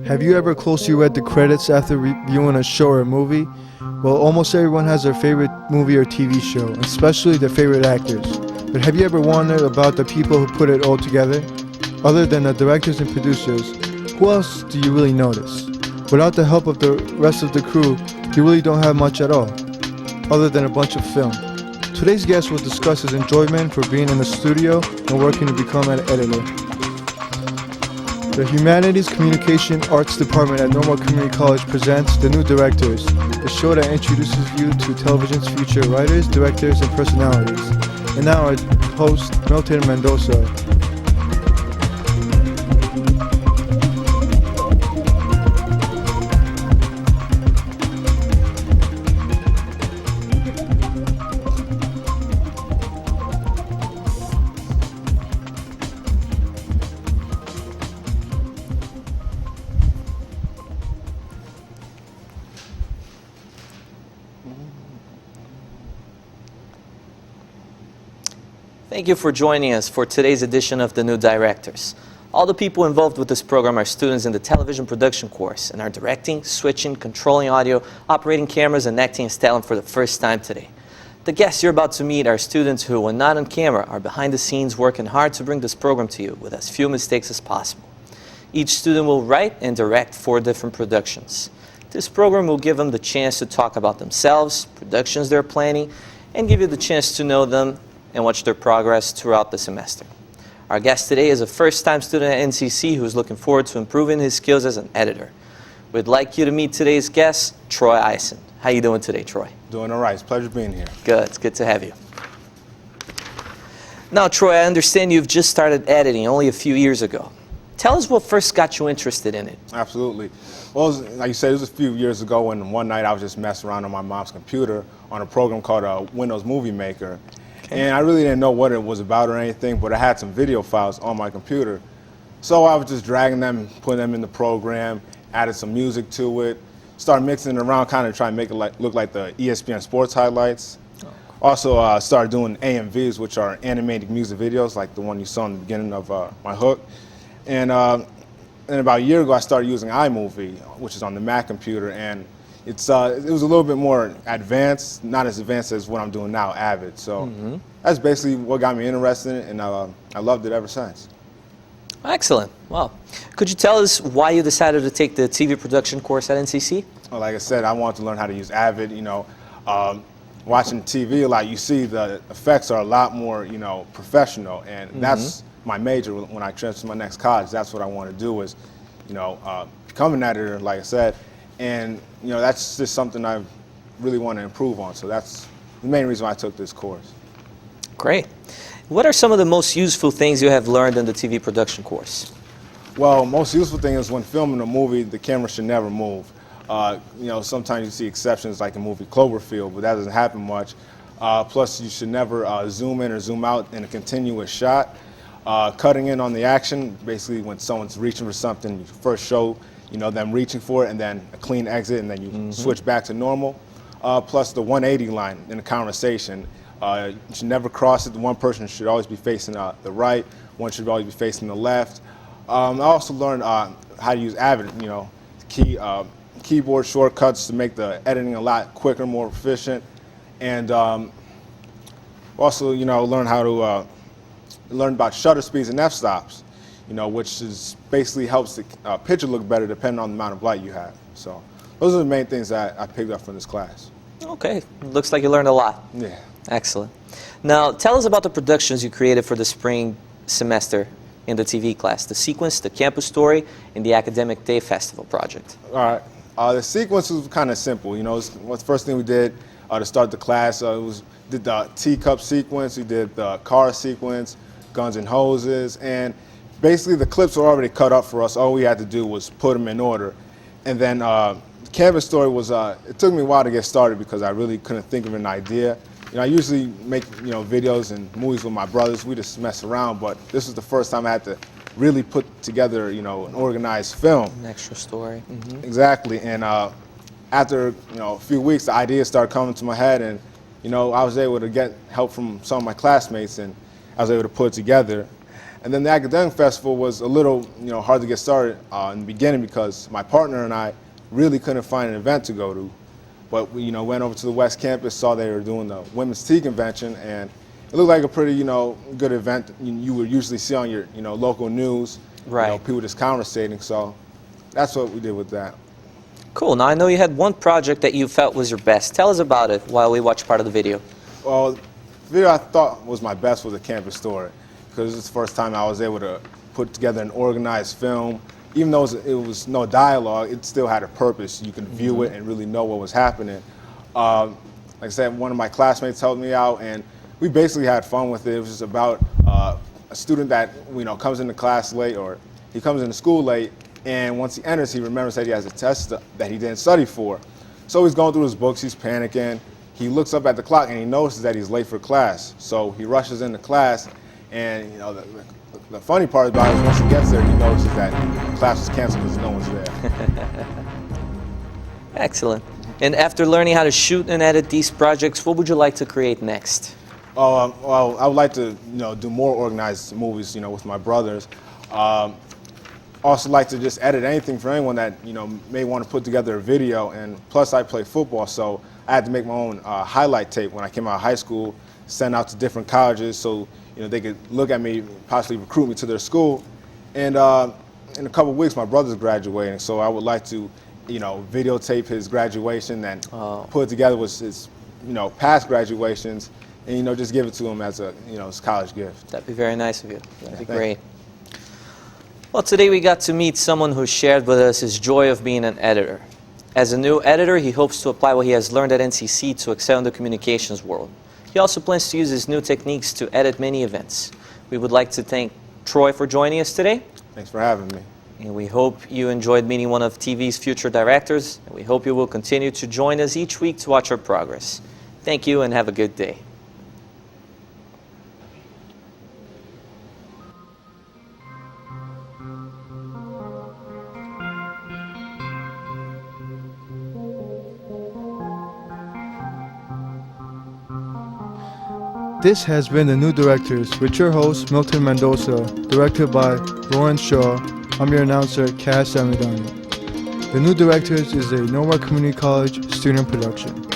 Have you ever closely read the credits after reviewing a show or a movie? Well, almost everyone has their favorite movie or TV show, especially their favorite actors. But have you ever wondered about the people who put it all together? Other than the directors and producers, who else do you really notice? Without the help of the rest of the crew, you really don't have much at all, other than a bunch of film. Today's guest will discuss his enjoyment for being in the studio and working to become an editor. The Humanities Communication Arts Department at Normal Community College presents The New Directors, the show that introduces you to television's future writers, directors, and personalities. And now our host, Milton Mendoza. Thank you for joining us for today's edition of The New Directors. All the people involved with this program are students in the television production course and are directing, switching, controlling audio, operating cameras, and acting as talent for the first time today. The guests you're about to meet are students who, when not on camera, are behind the scenes working hard to bring this program to you with as few mistakes as possible. Each student will write and direct 4 different productions. This program will give them the chance to talk about themselves, productions they're planning, and give you the chance to know them and watch their progress throughout the semester. Our guest today is a first-time student at NCC who is looking forward to improving his skills as an editor. We'd like you to meet today's guest, Troy Eison. How you doing today, Troy? Doing all right. It's a pleasure being here. Good. It's good to have you. Now, Troy, I understand you've just started editing only a few years ago. Tell us what first got you interested in it. Absolutely. Well, like you said, it was a few years ago when one night I was just messing around on my mom's computer on a program called Windows Movie Maker. And I really didn't know what it was about or anything, but I had some video files on my computer. So I was just dragging them, putting them in the program, added some music to it, started mixing it around, kind of trying to make it look like the ESPN sports highlights. Also started doing AMVs, which are animated music videos, like the one you saw in the beginning of my hook. And about a year ago, I started using iMovie, which is on the Mac computer, and it was a little bit more advanced, not as advanced as what I'm doing now, Avid. So that's basically what got me interested in it, and I loved it ever since. Excellent. Well, could you tell us why you decided to take the TV production course at NCC? Well, like I said, I wanted to learn how to use Avid. You know, watching TV a lot, you see the effects are a lot more, professional, and that's my major when I transfer to my next college. That's what I want to do is, become an editor, like I said. And, that's just something I really want to improve on. So that's the main reason why I took this course. Great. What are some of the most useful things you have learned in the TV production course? Well, most useful thing is when filming a movie, the camera should never move. Sometimes you see exceptions like in movie Cloverfield, but that doesn't happen much. Plus, you should never zoom in or zoom out in a continuous shot. Cutting in on the action, basically when someone's reaching for something, you first show them reaching for it, and then a clean exit, and then you switch back to normal. Plus the 180 line in a conversation. You should never cross it. One person should always be facing the right, one should always be facing the left. I also learned how to use Avid, keyboard shortcuts to make the editing a lot quicker, more efficient. And also, learn how to learn about shutter speeds and f-stops. Which is basically helps the picture look better depending on the amount of light you have. So those are the main things that I picked up from this class. Okay, looks like you learned a lot. Yeah. Excellent. Now, tell us about the productions you created for the spring semester in the TV class, the Sequence, the Campus Story, and the Academic Day Festival project. All right. The sequence was kind of simple. The first thing we did to start the class did the teacup sequence, we did the car sequence, guns and hoses, and basically the clips were already cut up for us. All we had to do was put them in order. And then the Campus Story was, it took me a while to get started because I really couldn't think of an idea. I usually make, videos and movies with my brothers. We just mess around, but this was the first time I had to really put together, an organized film. An extra story. Exactly. And after, a few weeks, the ideas started coming to my head, and, I was able to get help from some of my classmates, and I was able to put it together. And then the academic festival was a little, hard to get started in the beginning because my partner and I really couldn't find an event to go to. But we, went over to the West Campus, saw they were doing the Women's Tea Convention, and it looked like a pretty, good event you would usually see on your, local news. Right. People just conversating. So that's what we did with that. Cool. Now I know you had one project that you felt was your best. Tell us about it while we watch part of the video. Well, the video I thought was my best was a campus story, because it's the first time I was able to put together an organized film. Even though it was no dialogue, it still had a purpose. You could view it and really know what was happening. Like I said, one of my classmates helped me out, and we basically had fun with it. It was just about a student that comes into class late, or he comes into school late, and once he enters, he remembers that he has a test that he didn't study for. So he's going through his books, he's panicking. He looks up at the clock and he notices that he's late for class. So he rushes into class, and the funny part about it is once he gets there, he notices that class is canceled because no one's there. Excellent. And after learning how to shoot and edit these projects, what would you like to create next? Well, I would like to do more organized movies with my brothers. Also like to just edit anything for anyone that may want to put together a video. And plus I play football, so I had to make my own highlight tape when I came out of high school, send out to different colleges so they could look at me, possibly recruit me to their school. And in a couple of weeks, my brother's graduating, so I would like to videotape his graduation and put it together with his past graduations, and just give it to him as a his college gift. That'd be very nice of you. That'd be great. Well, today we got to meet someone who shared with us his joy of being an editor. As a new editor, he hopes to apply what he has learned at NCC to excel in the communications world. He also plans to use his new techniques to edit many events. We would like to thank Troy for joining us today. Thanks for having me. And we hope you enjoyed meeting one of TV's future directors, and we hope you will continue to join us each week to watch our progress. Thank you and have a good day. This has been The New Directors with your host, Milton Mendoza, directed by Lawrence Shaw. I'm your announcer, Cass Amidani. The New Directors is a Norwalk Community College student production.